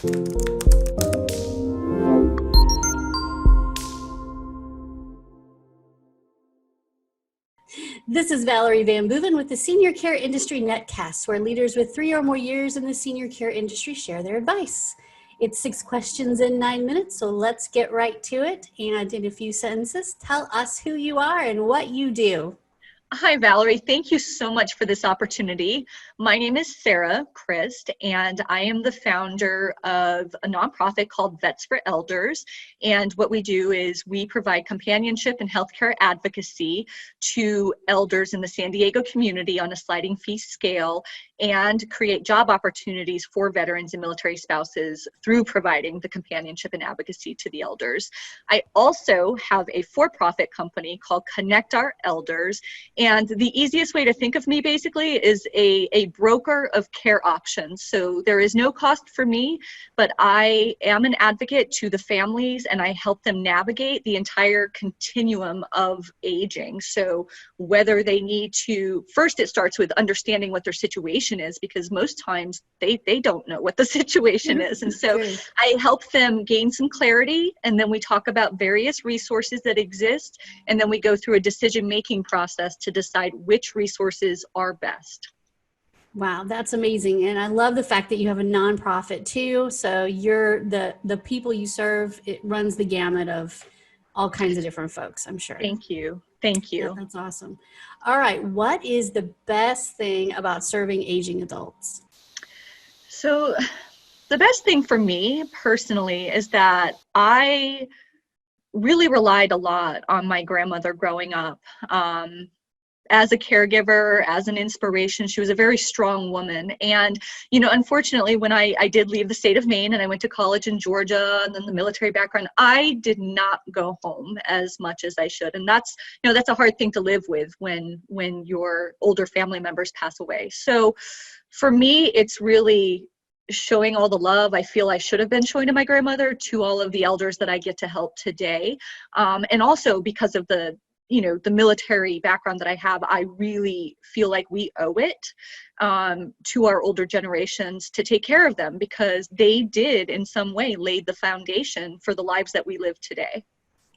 This is Valerie Van Boeven with the Senior Care Industry Netcast, where leaders with 3 or more years in the senior care industry share their advice. It's 6 questions in 9 minutes, so let's get right to it. And in a few sentences, tell us who you are and what you do. Hi, Valerie. Thank you so much for this opportunity. My name is Sarah Christ, and I am the founder of a nonprofit called Vets for Elders. And what we do is we provide companionship and healthcare advocacy to elders in the San Diego community on a sliding fee scale, and create job opportunities for veterans and military spouses through providing the companionship and advocacy to the elders. I also have a for-profit company called Connect Our Elders. And the easiest way to think of me basically is a broker of care options. So there is no cost for me, but I am an advocate to the families and I help them navigate the entire continuum of aging. So whether they need to, first it starts with understanding what their situation is, because most times they don't know what the situation is. And so I help them gain some clarity, and then we talk about various resources that exist, and then we go through a decision-making process to decide which resources are best. Wow, that's amazing. And I love the fact that you have a nonprofit too. So you're the people you serve, it runs the gamut of all kinds of different folks, I'm sure. Thank you. Thank you. That's awesome. All right. What is the best thing about serving aging adults? So the best thing for me personally is that I really relied a lot on my grandmother growing up. As a caregiver, as an inspiration. She was a very strong woman. And, you know, unfortunately, when I did leave the state of Maine and I went to college in Georgia and then the military background, I did not go home as much as I should. And that's, you know, that's a hard thing to live with when your older family members pass away. So for me, it's really showing all the love I feel I should have been showing to my grandmother, to all of the elders that I get to help today. And also because of the military background that I have, I really feel like we owe it to our older generations to take care of them, because they did in some way lay the foundation for the lives that we live today.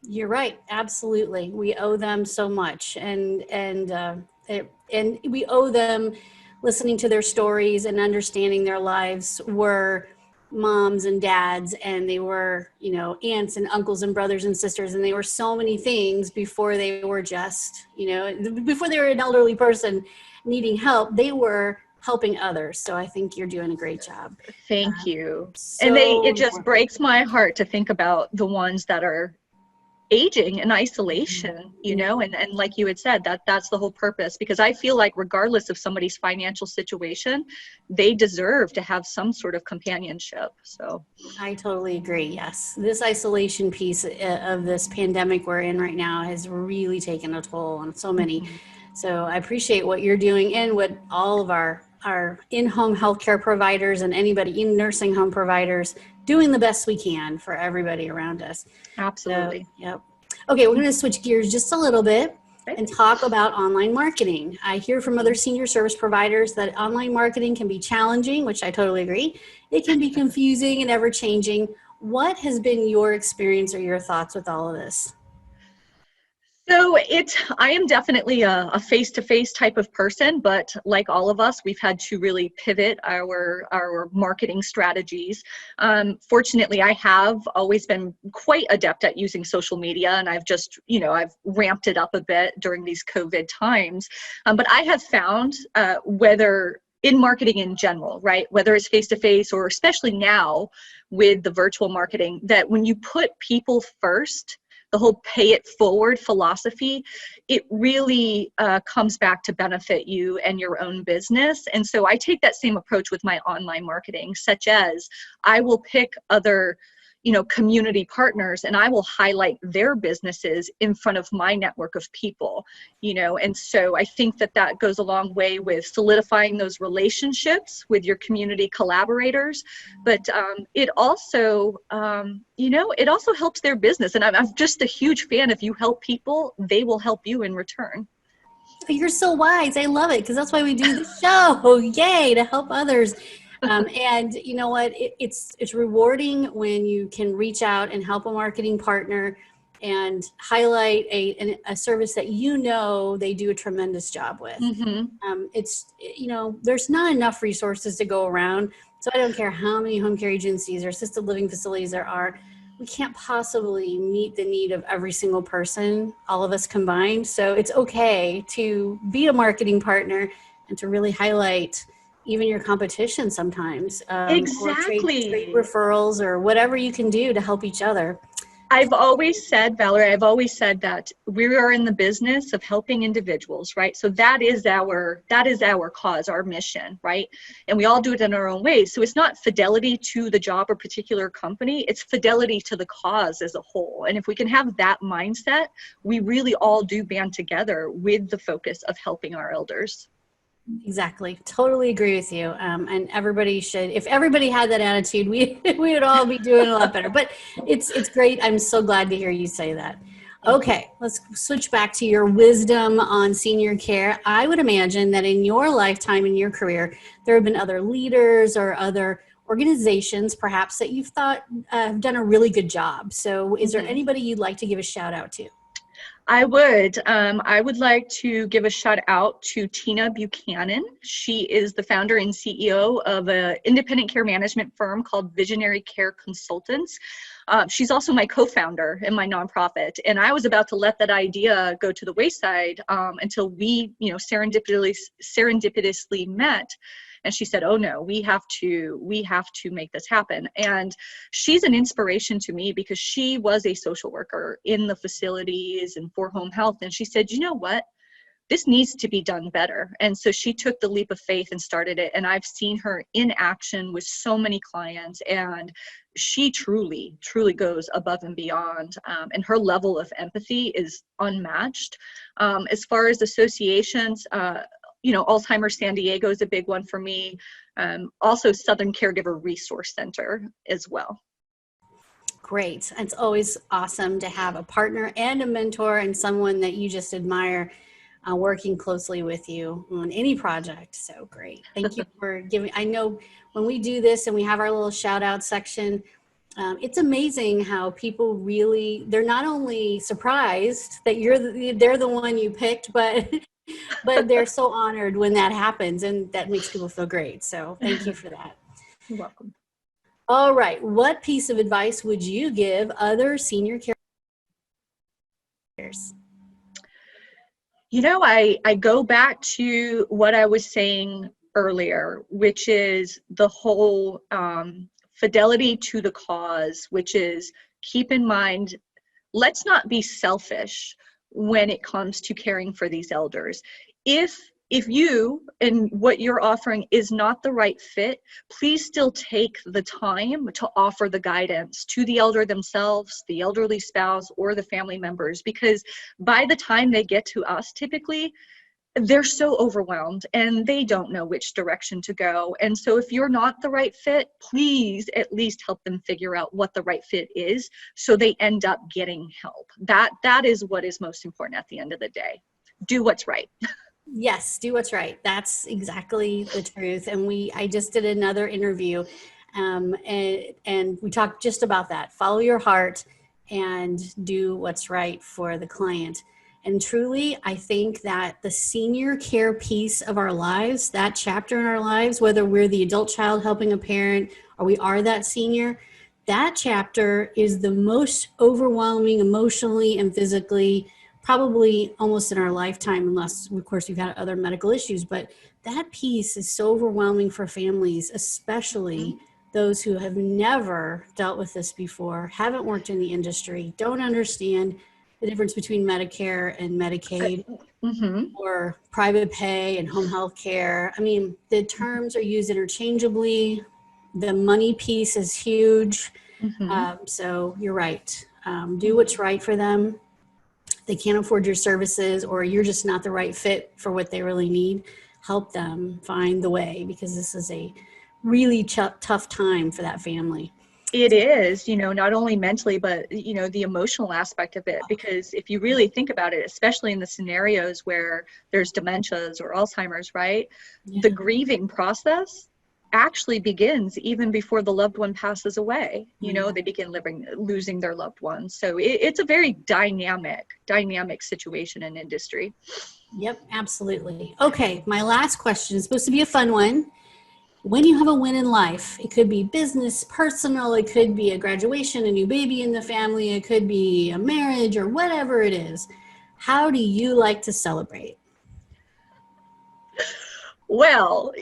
You're right. Absolutely. We owe them so much. And we owe them listening to their stories and understanding their lives. Were moms and dads, and they were, you know, aunts and uncles and brothers and sisters, and they were so many things before they were just, you know, before they were an elderly person needing help, they were helping others. So I think you're doing a great job. Thank you. And it just breaks my heart to think about the ones that are aging in isolation, you know, and like you had said, that's the whole purpose, because I feel like regardless of somebody's financial situation, they deserve to have some sort of companionship. So I totally agree. Yes. This isolation piece of this pandemic we're in right now has really taken a toll on so many. So I appreciate what you're doing, and what all of our in-home healthcare providers and anybody in nursing home providers doing the best we can for everybody around us. Absolutely. So, yep. Okay, we're going to switch gears just a little bit and talk about online marketing. I hear from other senior service providers that online marketing can be challenging, which I totally agree. It can be confusing and ever-changing. What has been your experience or your thoughts with all of this? So I am definitely a face-to-face type of person, but like all of us, we've had to really pivot our marketing strategies. Fortunately, I have always been quite adept at using social media, and I've just, I've ramped it up a bit during these COVID times. But I have found whether in marketing in general, right, whether it's face-to-face or especially now with the virtual marketing, that when you put people first, the whole pay it forward philosophy, it really comes back to benefit you and your own business. And so I take that same approach with my online marketing, such as I will pick other community partners, and I will highlight their businesses in front of my network of people, and so I think that goes a long way with solidifying those relationships with your community collaborators. But it also, it also helps their business. And I'm just a huge fan. If you help people, they will help you in return. You're so wise. I love it, because that's why we do the show. Yay, to help others. And you know what? It's rewarding when you can reach out and help a marketing partner and highlight a service that you know they do a tremendous job with. Mm-hmm. There's not enough resources to go around. So I don't care how many home care agencies or assisted living facilities there are. We can't possibly meet the need of every single person, all of us combined. So it's okay to be a marketing partner and to really highlight even your competition sometimes, or trade Exactly. referrals or whatever you can do to help each other. I've always said, Valerie, I've always said that we are in the business of helping individuals, right? So that is our cause, our mission, right? And we all do it in our own ways. So it's not fidelity to the job or particular company, it's fidelity to the cause as a whole. And if we can have that mindset, we really all do band together with the focus of helping our elders. Exactly. Totally agree with you. And everybody should, if everybody had that attitude, we would all be doing a lot better. But it's great. I'm so glad to hear you say that. Thank you. Okay, let's switch back to your wisdom on senior care. I would imagine that in your lifetime, in your career, there have been other leaders or other organizations perhaps that you've thought have done a really good job. So is there Mhm. anybody you'd like to give a shout out to? I would. I would like to give a shout out to Tina Buchanan. She is the founder and CEO of an independent care management firm called Visionary Care Consultants. She's also my co-founder in my nonprofit, and I was about to let that idea go to the wayside until we, serendipitously met. And she said, "Oh no, we have to make this happen." And she's an inspiration to me because she was a social worker in the facilities and for home health. And she said, "You know what? This needs to be done better." And so she took the leap of faith and started it. And I've seen her in action with so many clients, and she truly, truly goes above and beyond. And her level of empathy is unmatched. As far as associations, Alzheimer's San Diego is a big one for me. Also Southern Caregiver Resource Center as well. Great. It's always awesome to have a partner and a mentor and someone that you just admire working closely with you on any project. So great. Thank you for giving. I know when we do this and we have our little shout out section, it's amazing how people really, they're not only surprised that they're the one you picked, but they're so honored when that happens, and that makes people feel great. So thank you for that. You're welcome. All right. What piece of advice would you give other senior caregivers? I go back to what I was saying earlier, which is the whole fidelity to the cause, which is keep in mind, let's not be selfish when it comes to caring for these elders. If you and what you're offering is not the right fit, please still take the time to offer the guidance to the elder themselves, the elderly spouse, or the family members, because by the time they get to us, typically, they're so overwhelmed and they don't know which direction to go. And so if you're not the right fit, please at least help them figure out what the right fit is so they end up getting help. That is what is most important at the end of the day. Do what's right. Yes, do what's right. That's exactly the truth. And I just did another interview, and we talked just about that. Follow your heart and do what's right for the client. And truly, I think that the senior care piece of our lives, that chapter in our lives, whether we're the adult child helping a parent or we are that senior, that chapter is the most overwhelming emotionally and physically, probably almost in our lifetime, unless of course we've had other medical issues. But that piece is so overwhelming for families, especially those who have never dealt with this before, haven't worked in the industry, don't understand the difference between Medicare and Medicaid, or private pay and home health care. I mean, the terms are used interchangeably. The money piece is huge. So you're right. Do what's right for them. They can't afford your services, or you're just not the right fit for what they really need. Help them find the way, because this is a really tough time for that family. It is, not only mentally, but, the emotional aspect of it. Because if you really think about it, especially in the scenarios where there's dementias or Alzheimer's, right? Yeah. The grieving process actually begins even before the loved one passes away. You know, Yeah. they begin losing their loved ones. So it's a very dynamic situation in industry. Yep, absolutely. Okay, my last question is supposed to be a fun one. When you have a win in life, it could be business, personal, it could be a graduation, a new baby in the family, it could be a marriage or whatever it is. How do you like to celebrate? Well,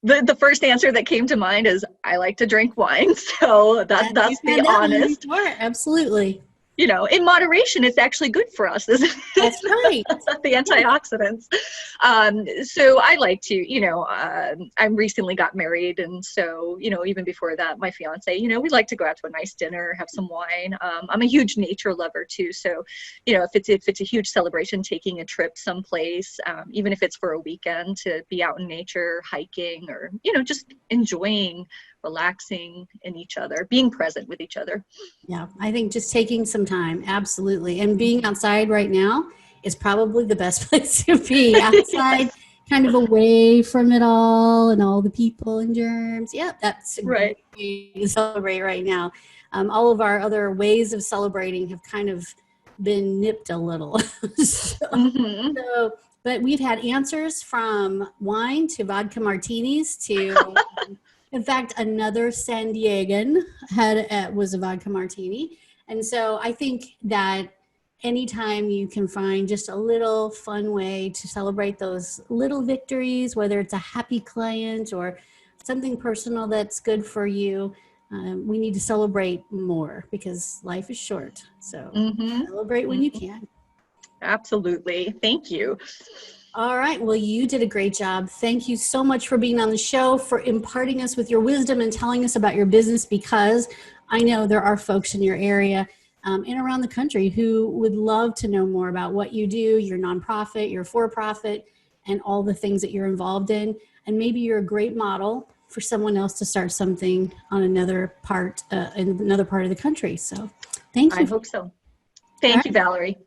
the first answer that came to mind is I like to drink wine. So You've that's the had that one honest. before. Absolutely. In moderation, it's actually good for us, isn't it? That's right. The antioxidants. So I like to, I recently got married. And so, even before that, my fiance, we like to go out to a nice dinner, have some wine. I'm a huge nature lover too. So, if it's a huge celebration, taking a trip someplace, even if it's for a weekend, to be out in nature, hiking, or, just enjoying, relaxing in each other, being present with each other. Yeah, I think just taking some time, absolutely. And being outside right now is probably the best place to be. Outside, kind of away from it all and all the people and germs. Yeah, that's a Right. great way to celebrate right now. All of our other ways of celebrating have kind of been nipped a little. so, Mm-hmm. but we've had answers from wine to vodka martinis to in fact, another San Diegan was a vodka martini. And so I think that anytime you can find just a little fun way to celebrate those little victories, whether it's a happy client or something personal that's good for you, we need to celebrate more because life is short. So Mm-hmm. celebrate when you can. Absolutely. Thank you. All right. Well, you did a great job. Thank you so much for being on the show, for imparting us with your wisdom and telling us about your business, because I know there are folks in your area and around the country who would love to know more about what you do, your nonprofit, your for-profit, and all the things that you're involved in. And maybe you're a great model for someone else to start something on another part, in another part of the country. So thank you. I hope so. All Thank you, right. Valerie.